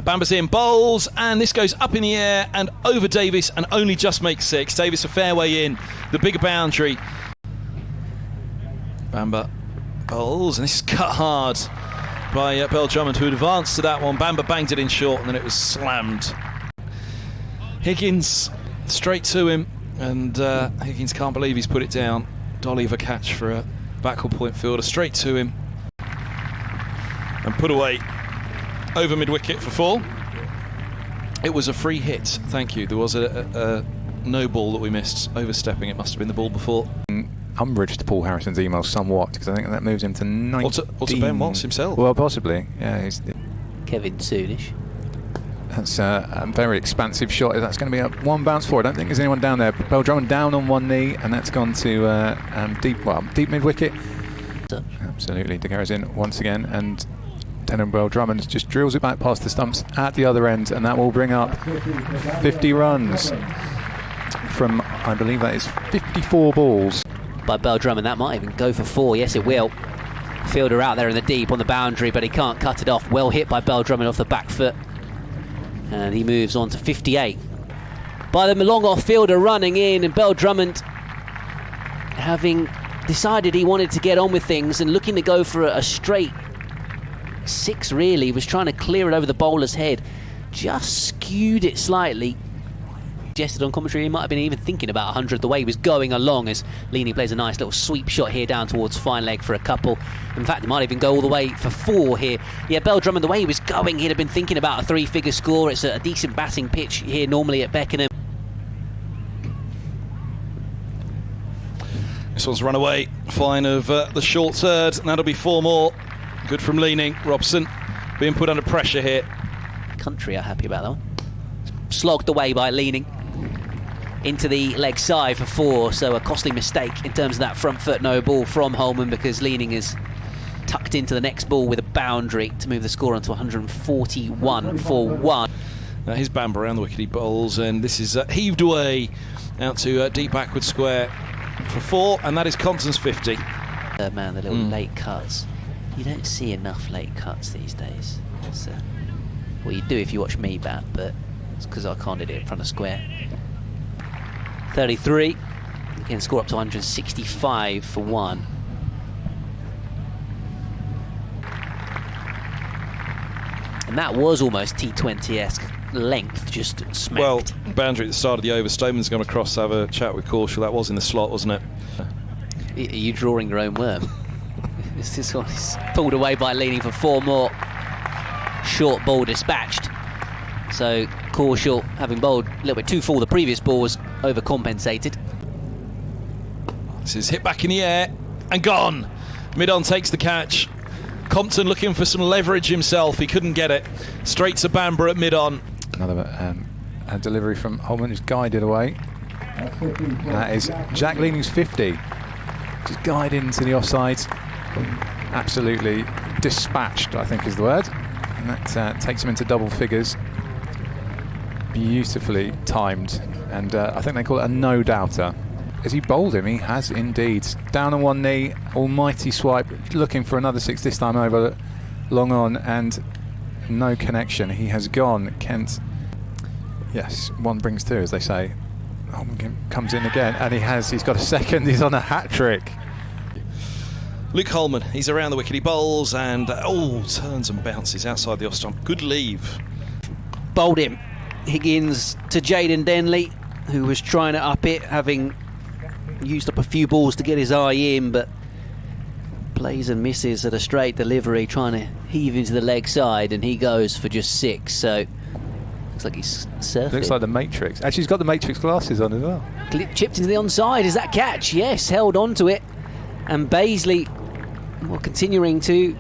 Bamber's in, bowls, and this goes up in the air and over Davis and only just makes 6. Davis a fairway in, the bigger boundary. Bamber bowls, and this is cut hard by Bell Drummond, who had advanced to that one. Bamber banged it in short and then it was slammed. Higgins straight to him, and Higgins can't believe he's put it down. Dolly of a catch for a backward point fielder, straight to him and put away over mid-wicket for 4. It was a free hit, thank you. There was a no ball that we missed, overstepping. It must have been the ball before. Umbrage to Paul Harrison's email somewhat, because I think that moves him to 19. Or to Ben Watts himself. Well, possibly, yeah. Kevin Soonish. That's a very expansive shot. That's going to be a 1 bounce for. I don't think there's anyone down there. Bell Drummond down on 1 knee, and that's gone to deep mid-wicket. Absolutely, De Gera's in once again, and Bell Drummond just drills it back past the stumps at the other end, and that will bring up 50 runs from, I believe that is 54 balls. By Bell Drummond, that might even go for 4. Yes, it will. Fielder out there in the deep on the boundary, but he can't cut it off. Well hit by Bell Drummond off the back foot. And he moves on to 58. By the long off fielder running in, and Bell Drummond, having decided he wanted to get on with things and looking to go for a straight 6, really, was trying to clear it over the bowler's head. Just skewed it slightly. Suggested on commentary he might have been even thinking about 100 the way he was going along, as Leaning plays a nice little sweep shot here down towards fine leg for a couple. In fact, he might even go all the way for 4 here. Yeah, Bell Drummond, the way he was going, he'd have been thinking about a 3-figure score. It's a decent batting pitch here normally at Beckenham. This one's run away. Fine of the short third, and that'll be 4 more. Good from Leaning. Robson being put under pressure here. Country are happy about that one. Slogged away by Leaning into the leg side for 4, so a costly mistake in terms of that front foot no ball from Holman, because Leaning is tucked into the next ball with a boundary to move the score onto 141 for 1. Now his Bamber around the wicket, he bowls, and this is heaved away out to deep backward square for 4, and that is Compton's 50. Man, the little late cuts. You don't see enough late cuts these days. Well, you do if you watch me bat, but it's because I can't hit it in front of square. 33. You can score up to 165 for 1. And that was almost T20-esque length, just smacked. Well, boundary at the start of the over. Stoneman's gone across to have a chat with Corshall. That was in the slot, wasn't it? Are you drawing your own worm? This one is pulled away by Leaning for 4 more. Short ball dispatched. So Corshall, having bowled a little bit too full the previous ball, was overcompensated. This is hit back in the air and gone. Mid-on takes the catch. Compton looking for some leverage himself. He couldn't get it. Straight to Bamber at mid-on. Another a delivery from Holman, who's guided away. That is Jack Leaning's 50. Just guided into the offside. Absolutely dispatched, I think is the word. And that takes him into double figures. Beautifully timed, and I think they call it a no-doubter. As he bowled him, he has indeed. Down on 1 knee, almighty swipe, looking for another 6 this time over, long on, and no connection. He has gone. Kent, yes, 1 brings 2, as they say. Holman comes in again, and he's got a second. He's on a hat-trick. Luke Holman, he's around the wicket, he bowls, and turns and bounces outside the off stump. Good leave. Bowled him. Higgins to Jaden Denley, who was trying to up it, having used up a few balls to get his eye in, but plays and misses at a straight delivery, trying to heave into the leg side, and he goes for just 6. So looks like he's surfing. Looks like the Matrix. Actually, he's got the Matrix glasses on as well. Chipped into the onside. Is that catch? Yes, held on to it. And Baisley, well, continuing to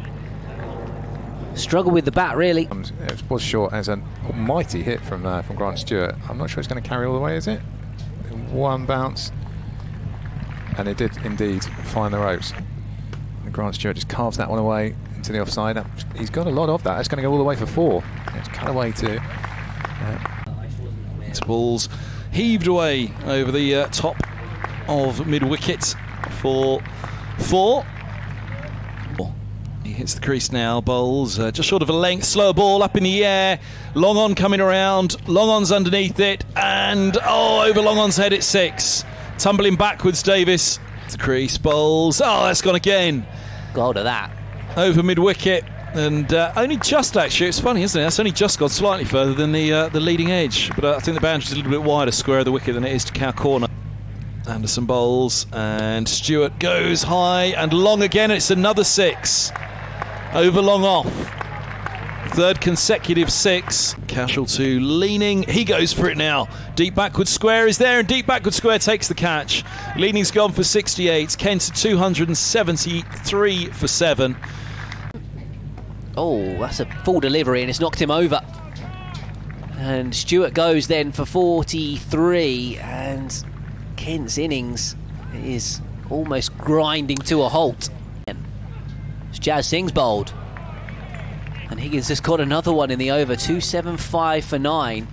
struggle with the bat, really. It was short as an almighty hit from Grant Stewart. I'm not sure it's going to carry all the way, is it? 1 bounce, and it did indeed find the ropes. And Grant Stewart just carves that one away into the offside. He's got a lot of that. It's going to go all the way for 4. It's cut away to. This ball's heaved away over the top of mid wicket for 4. He hits the crease now, bowls just short of a length, slow ball up in the air, long on coming around, long on's underneath it, and over long on's head it's 6. Tumbling backwards, Davis. The crease, bowls, that's gone again. Got hold of that. Over mid-wicket, and only just actually, it's funny isn't it, that's only just gone slightly further than the leading edge, but I think the boundary's a little bit wider square of the wicket than it is to cow corner. Anderson bowls, and Stewart goes high and long again. It's another 6. Over long off. 3rd consecutive 6. Cashel to leaning. He goes for it now. Deep backward square is there, and deep backward square takes the catch. Leaning's gone for 68. Kent 273 for 7. Oh, that's a full delivery, and it's knocked him over. And Stewart goes then for 43, and Kent's innings is almost grinding to a halt. It's Jazz Singh's bowled, and Higgins just caught another one in the over. 275 for 9.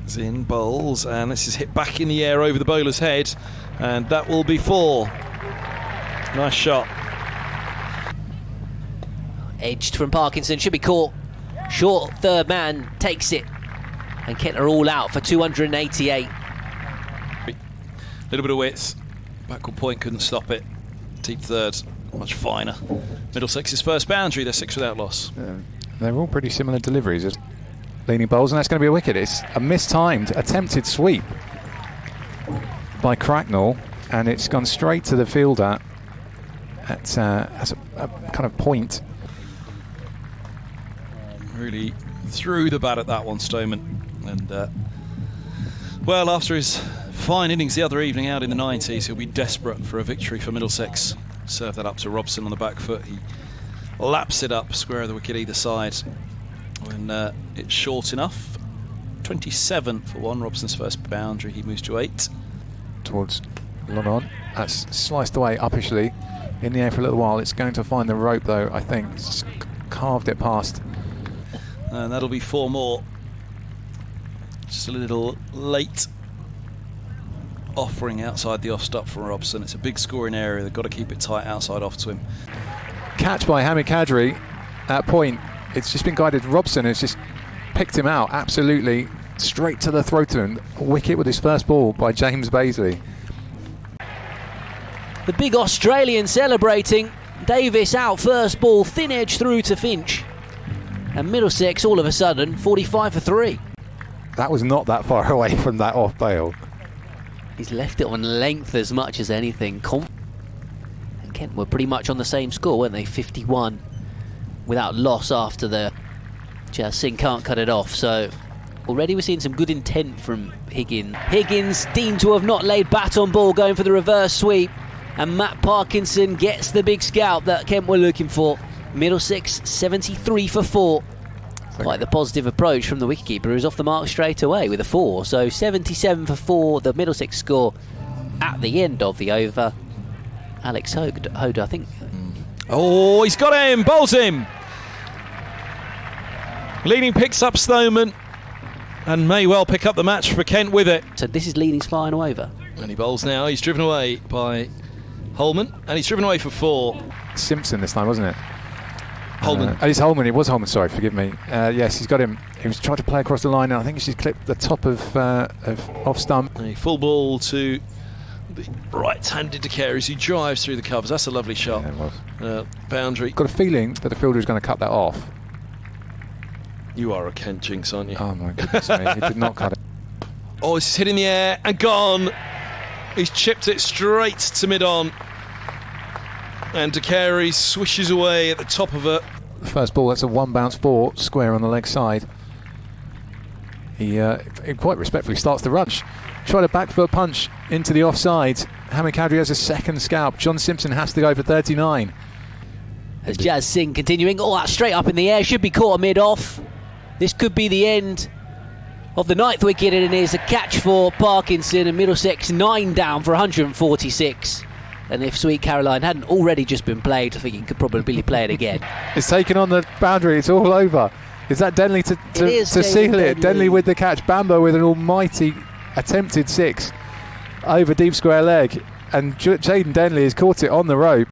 Zinn bowls, and this is hit back in the air over the bowler's head, and that will be 4. Nice shot. Edged from Parkinson, should be caught. Short third man takes it, and Kent are all out for 288. Little bit of width. Backward point couldn't stop it. Deep third, much finer. Middlesex's first boundary, they're 6 without loss. They're all pretty similar deliveries as leaning bowls, and that's going to be a wicket. It's a mistimed, attempted sweep by Cracknell, and it's gone straight to the fielder at a kind of point. Really threw the bat at that one, Stoneman. And, well, after his fine innings the other evening out in the 90s, he'll be desperate for a victory for Middlesex. Serve that up to Robson on the back foot. He laps it up, square of the wicket either side. When it's short enough. 27 for 1, Robson's first boundary. He moves to 8. Towards long on. That's sliced away uppishly in the air for a little while. It's going to find the rope though, I think. It's carved it past. And that'll be 4 more. Just a little late offering outside the off stop from Robson. It's a big scoring area. They've got to keep it tight outside off to him. Catch by Hamid Kadri at point. It's just been guided. Robson has just picked him out absolutely straight to the throat of him. Wicket with his first ball by James Baisley. The big Australian celebrating. Davis out first ball, thin edge through to Finch. And Middlesex all of a sudden 45 for 3. That was not that far away from that off bail. He's left it on length as much as anything. And Kent were pretty much on the same score, weren't they? 51 without loss after the Jazz Singh can't cut it off. So already we're seeing some good intent from Higgins. Higgins deemed to have not laid bat on ball, going for the reverse sweep. And Matt Parkinson gets the big scalp that Kent were looking for. Middlesex 73 for 4. Quite the positive approach from the wicketkeeper, who's off the mark straight away with a 4. So 77 for 4, the Middlesex score at the end of the over. Alex Hoda, I think. Oh, he's got him, bowls him. Leaning picks up Stoneman and may well pick up the match for Kent with it. So this is Leaning's final over. And he bowls now. He's driven away by Holman, and he's driven away for 4. Simpson this time, wasn't it? Holman. It's Holman. It was Holman. Sorry, forgive me. Yes, he's got him. He was trying to play across the line, and I think he's just clipped the top of off stump. A full ball to the right-handed De Care as he drives through the covers. That's a lovely shot. Yeah, it was. Boundary. Got a feeling that the fielder is going to cut that off. You are a Kent jinx, aren't you? Oh my goodness me! He did not cut it. Oh, it's hit in the air and gone. He's chipped it straight to mid-on. And De Care swishes away at the top of it. The first ball, that's a 1 bounce 4, square on the leg side. He quite respectfully starts the rush. Tried a back foot punch into the offside. Hamid Kadri has a second scalp. John Simpson has to go for 39. As Jazz Singh continuing, all that straight up in the air, should be caught mid-off. This could be the end of the 9th wicket, and it is a catch for Parkinson, and Middlesex 9 down for 146. And if Sweet Caroline hadn't already just been played, I think he could probably play it again. It's taken on the boundary, it's all over. Is that Denley to seal it? Denley with the catch, Bambo with an almighty attempted 6 over deep square leg. And Jaden Denley has caught it on the rope.